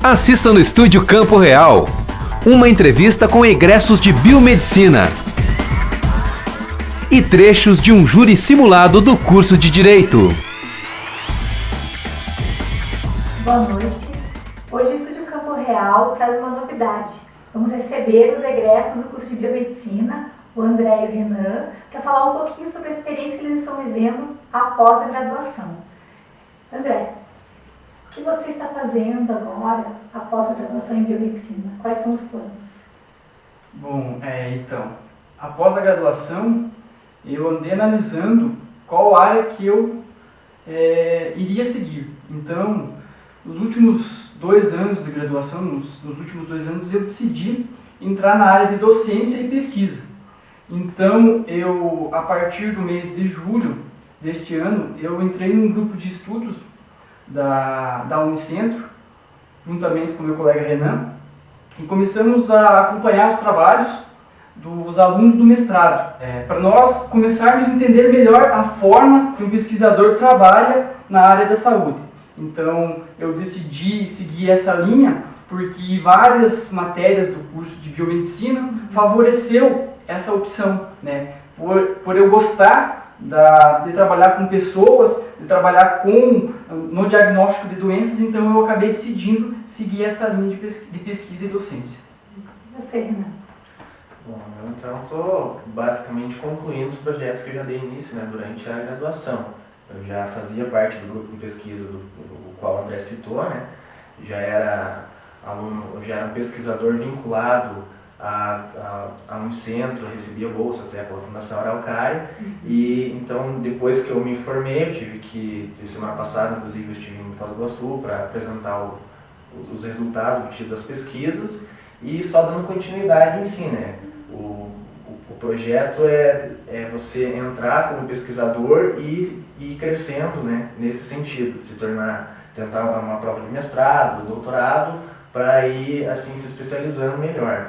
Assista no Estúdio Campo Real uma entrevista com egressos de biomedicina e trechos de um júri simulado do curso de Direito. Boa noite. Hoje o Estúdio Campo Real traz uma novidade. Vamos receber os egressos do curso de Biomedicina, o André e o Renan, para falar um pouquinho sobre a experiência que eles estão vivendo após a graduação. André, o que você está fazendo agora, após a graduação em Biomedicina? Quais são os planos? Bom, então, após a graduação, eu andei analisando qual área que eu iria seguir. Então, nos últimos 2 anos de graduação, nos últimos 2 anos, eu decidi entrar na área de docência e pesquisa. Então, a partir do mês de julho deste ano, eu entrei num grupo de estudos da Unicentro, juntamente com meu colega Renan, e começamos a acompanhar os trabalhos dos alunos do mestrado, para nós começarmos a entender melhor a forma que um pesquisador trabalha na área da saúde. Então, eu decidi seguir essa linha porque várias matérias do curso de biomedicina favoreceu essa opção, né? Por eu gostar de trabalhar com pessoas, de trabalhar no diagnóstico de doenças, então eu acabei decidindo seguir essa linha de pesquisa e docência. E você, Renan? Bom, eu então estou basicamente concluindo os projetos que eu já dei início, né, durante a graduação. Eu já fazia parte do grupo de pesquisa do qual o André citou, né? Já era aluno, já era um pesquisador vinculado a um centro, recebia bolsa até pela Fundação Araucária. E então, depois que eu me formei, eu tive que, semana passada, inclusive, eu estive em Foz do Iguaçu para apresentar os resultados obtidos das pesquisas e só dando continuidade em si, né? O projeto é você entrar como pesquisador e ir crescendo, né, nesse sentido, tentar uma prova de mestrado, doutorado, para ir assim se especializando melhor, né?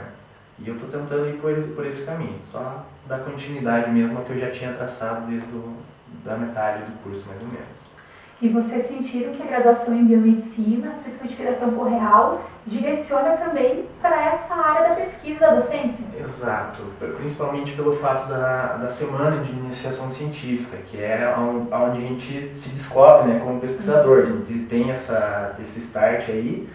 E eu estou tentando ir por esse caminho, só dar continuidade mesmo ao que eu já tinha traçado desde da metade do curso, mais ou menos. E vocês sentiram que a graduação em Biomedicina, principalmente aqui da Campo Real, direciona também para essa área da pesquisa, da docência? Exato, principalmente pelo fato da semana de iniciação científica, que é onde a gente se descobre, né, como pesquisador. A gente tem esse start aí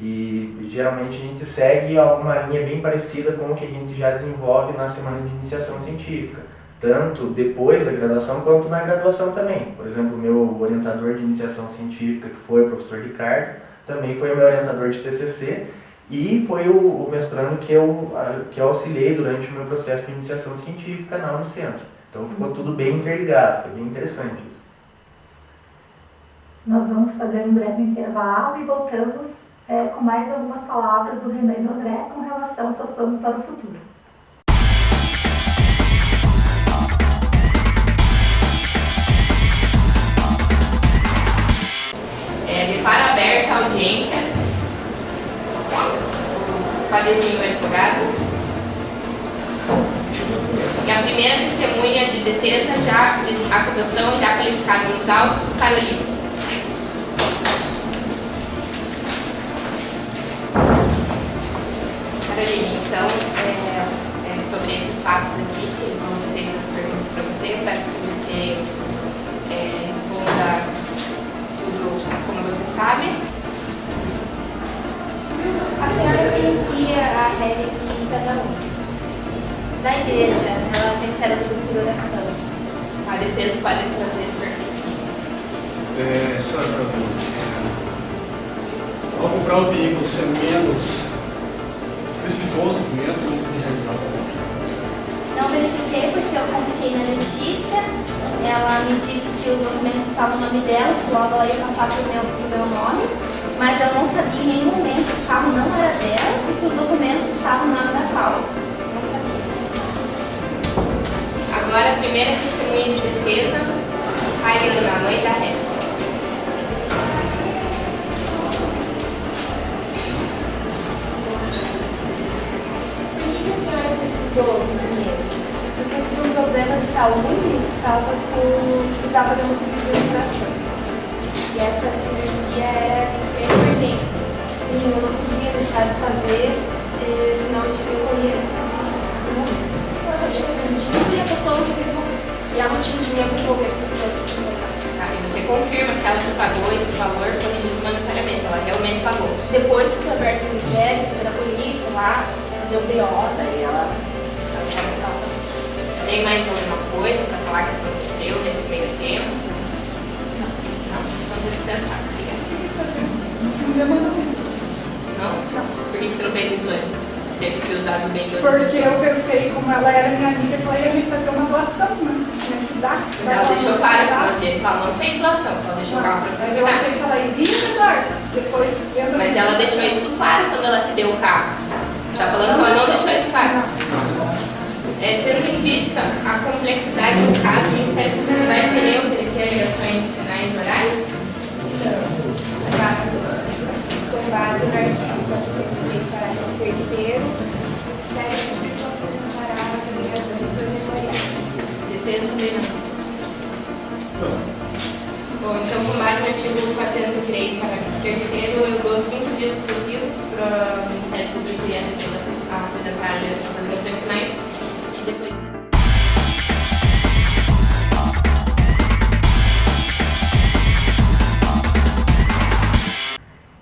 e geralmente a gente segue alguma linha bem parecida com o que a gente já desenvolve na semana de iniciação científica, tanto depois da graduação quanto na graduação também. Por exemplo, o meu orientador de iniciação científica, que foi o professor Ricardo, também foi o meu orientador de TCC e foi o mestrando que eu auxiliei durante o meu processo de iniciação científica na Unicentro. Então ficou tudo bem interligado, foi bem interessante isso. Nós vamos fazer um breve intervalo e voltamos com mais algumas palavras do Renan e do André com relação aos seus planos para o futuro. Declaro aberta a audiência. O padrinho advogado. E a primeira testemunha de defesa, de acusação, já qualificada nos autos, Carolina. Carolina, então, sobre esses fatos aqui, que vão ser feitas as perguntas para você, eu peço que você responda tudo como você sabe. A senhora conhecia a Rélia Letícia da igreja, ela a gente era do grupo de oração. A defesa pode fazer as perguntas. Senhora Carolina, ao comprar o veículo, você menos verificou os documentos antes de realizar o compra? Não verifiquei porque eu confiei na Letícia. Ela me disse que os documentos estavam no nome dela, que logo ela ia passar pro meu nome, mas eu não sabia em nenhum momento que o carro não era dela e que os documentos estavam no nome da Paula. Não sabia. Agora, a primeira testemunha de defesa, Railana, a mãe da Rélia. Por que a senhora precisou do dinheiro? Porque eu tive um problema de saúde, precisava fazer uma cirurgia no coração. E essa cirurgia era de extrema urgência. Sim, assim, eu não podia deixar de fazer, senão eu corria risco de morrer. E a pessoa que e ela não tinha dinheiro para devolver para a pessoa que tinha pagado. E você confirma que ela que pagou esse valor corrigido monetariamente, ela realmente pagou. Depois que foi aberto o inquérito, foi da polícia lá, fazer o BO, daí ela Tem mais alguma coisa para falar que aconteceu nesse meio tempo? Não? Então vou pensar, obrigada. Não? Por que você não fez isso antes? Você teve que usar do bem do outro. Porque eu pensei, como ela era minha amiga, que ela ia me fazer uma doação, né? Me ajudar. Mas ela deixou claro que no dia que ela não fez doação, ela deixou claro para você. Mas eu achei que ela iria me dar. Depois, mas ela deixou isso claro quando ela te deu o carro. Você está falando que ela não deixou isso claro. Tendo em vista a complexidade do caso, o Ministério Público vai querer oferecer alegações finais orais? com base no artigo 403, parágrafo 3º, o Ministério Público apresentará as alegações preliminares. Defesa também não. Bom, então, com base no artigo 403, parágrafo 3º, eu dou 5 dias sucessivos para o Ministério Público e a defesa apresentar as alegações finais e depois.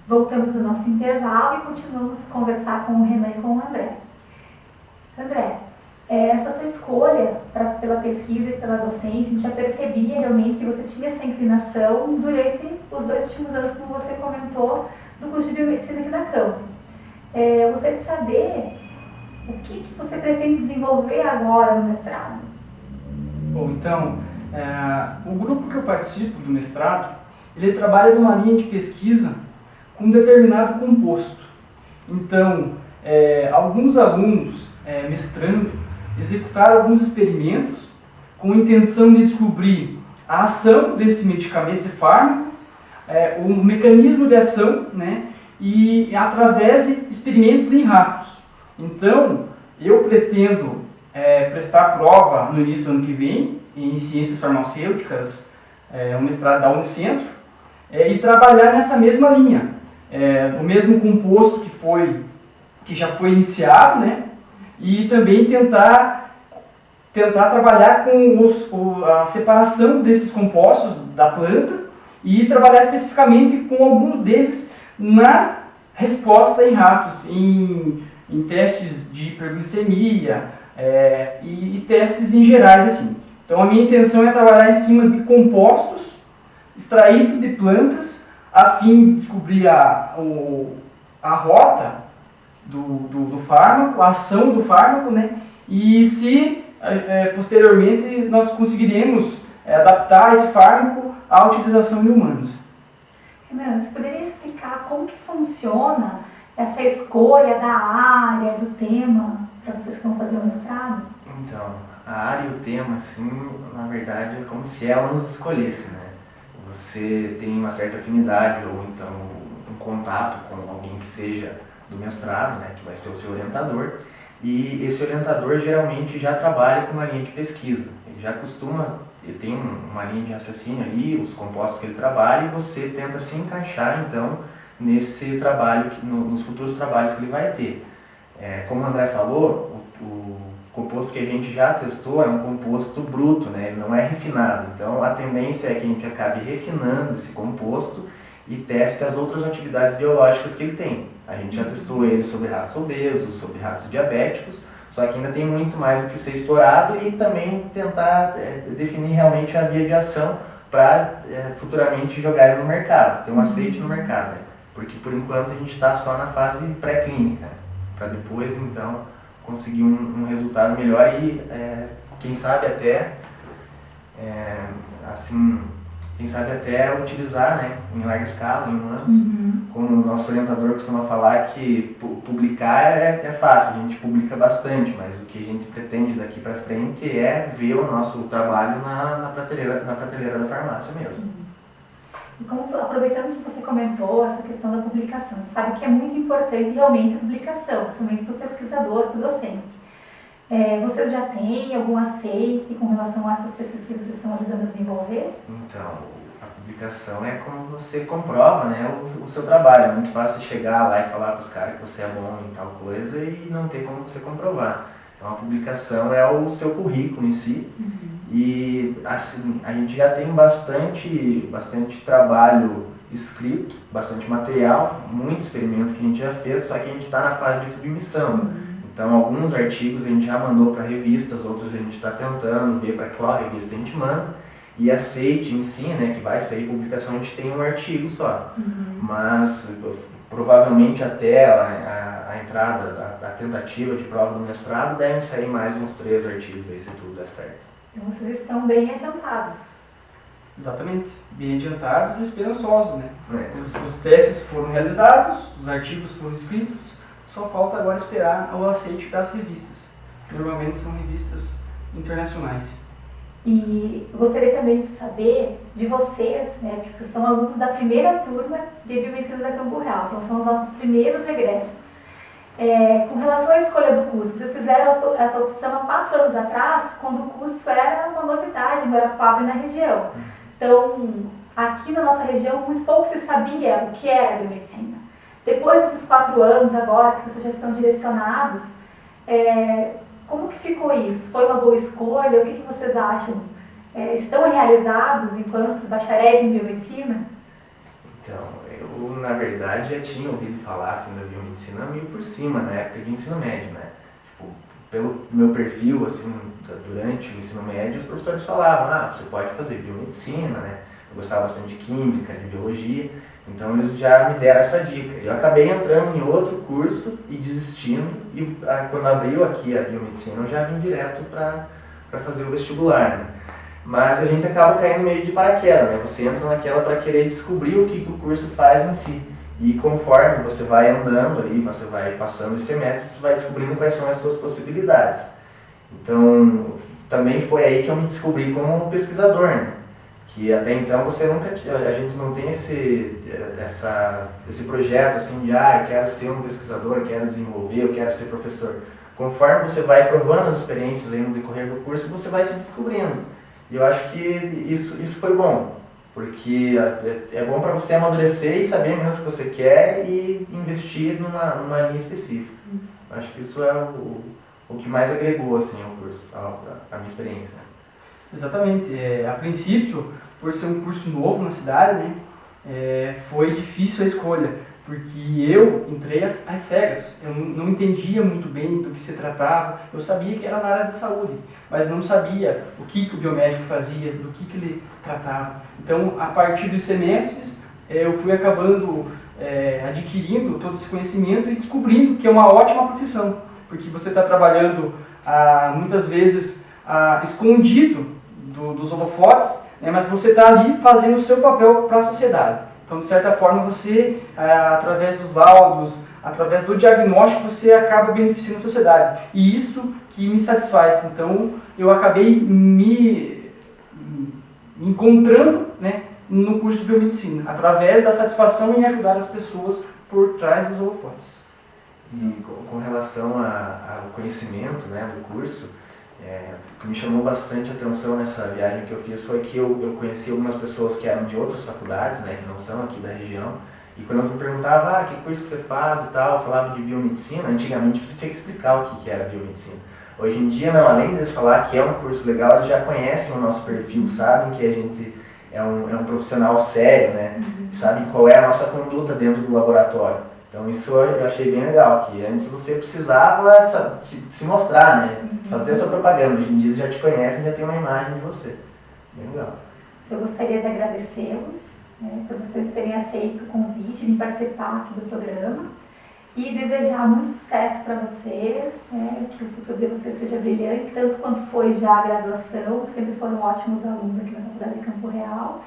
Voltamos do nosso intervalo e continuamos a conversar com o Renan e com o André. André, essa tua escolha pela pesquisa e pela docência, a gente já percebia realmente que você tinha essa inclinação durante os 2 últimos anos, como você comentou, do curso de biomedicina aqui na Campo. Eu gostaria de saber o que você pretende desenvolver agora no mestrado. Bom, então, o grupo que eu participo do mestrado, ele trabalha numa linha de pesquisa com um determinado composto. Então, alguns alunos, mestrando, executaram alguns experimentos com a intenção de descobrir a ação desse medicamento, esse fármaco, o mecanismo de ação, né, e através de experimentos em ratos. Então, eu pretendo prestar prova no início do ano que vem em ciências farmacêuticas, um mestrado da Unicentro, e trabalhar nessa mesma linha. O mesmo composto que já foi iniciado, né? E também tentar trabalhar com a separação desses compostos da planta e trabalhar especificamente com alguns deles na resposta em ratos, em testes de hiperglicemia e testes em gerais, assim. Então a minha intenção é trabalhar em cima de compostos extraídos de plantas a fim de descobrir a rota do fármaco, a ação do fármaco, né? E se posteriormente nós conseguiremos adaptar esse fármaco à utilização em humanos. Renan, você poderia explicar como que funciona essa escolha da área, do tema, para vocês que vão fazer o mestrado? Então, a área e o tema, assim, na verdade, é como se ela nos escolhesse, né? Você tem uma certa afinidade ou então um contato com alguém que seja do mestrado, né, que vai ser o seu orientador, e esse orientador geralmente já trabalha com uma linha de pesquisa. Ele já ele tem uma linha de raciocínio ali, os compostos que ele trabalha, e você tenta se encaixar então nesse trabalho, nos futuros trabalhos que ele vai ter. Como o André falou, o composto que a gente já testou é um composto bruto, né? Ele não é refinado. Então a tendência é que a gente acabe refinando esse composto e teste as outras atividades biológicas que ele tem. A gente já testou ele sobre ratos obesos, sobre ratos diabéticos, só que ainda tem muito mais o que ser explorado e também tentar definir realmente a via de ação para futuramente jogar ele no mercado, ter um aceite no mercado, né? Porque por enquanto a gente está só na fase pré-clínica, para depois então conseguir um resultado melhor e quem sabe até utilizar, né, em larga escala, em humanos. Como o nosso orientador costuma falar, que publicar é fácil, a gente publica bastante, mas o que a gente pretende daqui para frente é ver o nosso trabalho na prateleira da farmácia mesmo. Sim. E aproveitando que você comentou essa questão da publicação, a gente sabe que é muito importante realmente a publicação, principalmente para o pesquisador, para o docente. Vocês já têm algum aceite com relação a essas pesquisas que vocês estão ajudando a desenvolver? Então, a publicação é como você comprova, né, o seu trabalho. É muito fácil chegar lá e falar para os caras que você é bom em tal coisa e não ter como você comprovar. Então a publicação é o seu currículo em si. E assim, a gente já tem bastante trabalho escrito, bastante material, muito experimento que a gente já fez, só que a gente está na fase de submissão. Então alguns artigos a gente já mandou para revistas, outros a gente está tentando ver para qual revista a gente manda. E aceite em si, né, que vai sair publicação, a gente tem um artigo só. Mas provavelmente até a entrada, a tentativa de prova do mestrado, devem sair mais uns 3 artigos aí, se tudo der certo. Então vocês estão bem adiantados. Exatamente, bem adiantados e esperançosos, né? Os testes foram realizados, os artigos foram escritos, só falta agora esperar o aceite das revistas. Normalmente são revistas internacionais. E gostaria também de saber de vocês, né, que vocês são alunos da primeira turma de Biomedicina da Campo Real, então são os nossos primeiros egressos. Com relação à escolha do curso, vocês fizeram essa opção há 4 anos atrás, quando o curso era uma novidade em Guarapuava e na região. Então, aqui na nossa região, muito pouco se sabia o que era biomedicina. Depois desses 4 anos, agora que vocês já estão direcionados, como que ficou isso? Foi uma boa escolha? O que vocês acham? Estão realizados enquanto bacharéis em biomedicina? Então, eu na verdade já tinha ouvido falar assim, da biomedicina meio por cima, na época de ensino médio, né? Tipo, pelo meu perfil, assim, durante o ensino médio, os professores falavam, você pode fazer biomedicina, né? Eu gostava bastante de química, de biologia, então eles já me deram essa dica. Eu acabei entrando em outro curso e desistindo, e quando abriu aqui a biomedicina, eu já vim direto para fazer o vestibular, né? Mas a gente acaba caindo meio de paraquedas, né? Você entra naquela para querer descobrir o que o curso faz em si. E conforme você vai andando ali, você vai passando os semestres, você vai descobrindo quais são as suas possibilidades. Então, também foi aí que eu me descobri como pesquisador, né? Que até então você nunca, a gente não tem esse projeto assim de, eu quero ser um pesquisador, eu quero desenvolver, eu quero ser professor. Conforme você vai provando as experiências aí no decorrer do curso, você vai se descobrindo. E eu acho que isso foi bom, porque é bom para você amadurecer e saber mesmo o que você quer e investir numa linha específica. Acho que isso é o que mais agregou assim, ao curso, à minha experiência. Exatamente. A princípio, por ser um curso novo na cidade, né, foi difícil a escolha, porque eu entrei às cegas. Eu não entendia muito bem do que se tratava. Eu sabia que era na área de saúde, mas não sabia o que o biomédico fazia, do que ele tratava. Então, a partir dos semestres, eu fui acabando adquirindo todo esse conhecimento e descobrindo que é uma ótima profissão, porque você está trabalhando muitas vezes escondido dos holofotes, né, mas você está ali fazendo o seu papel para a sociedade. Então, de certa forma, você, através dos laudos, através do diagnóstico, você acaba beneficiando a sociedade. E isso que me satisfaz. Então, eu acabei me encontrando, né, no curso de biomedicina, através da satisfação em ajudar as pessoas por trás dos holofotes. E com relação ao conhecimento, né, do curso, o que me chamou bastante atenção nessa viagem que eu fiz foi que eu conheci algumas pessoas que eram de outras faculdades, né, que não são aqui da região, e quando elas me perguntavam, que curso que você faz e tal, eu falava de biomedicina. Antigamente você tinha que explicar o que era biomedicina. Hoje em dia não, além deles falar que é um curso legal, eles já conhecem o nosso perfil, sabem que a gente é um profissional sério, né, sabem qual é a nossa conduta dentro do laboratório. Então isso eu achei bem legal, que antes você precisava se mostrar, né? Fazer essa propaganda. Hoje em dia eles já te conhecem, já tem uma imagem de você. Bem legal. Eu gostaria de agradecê-los, né, por vocês terem aceito o convite de participar aqui do programa e desejar muito sucesso para vocês, né, que o futuro de vocês seja brilhante, tanto quanto foi já a graduação, sempre foram ótimos alunos aqui na Faculdade de Campo Real.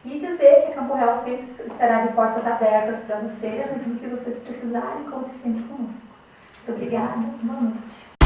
E dizer que a Campo Real sempre estará de portas abertas para vocês, né, tudo que vocês precisarem, conte sempre conosco. Muito obrigada, boa noite.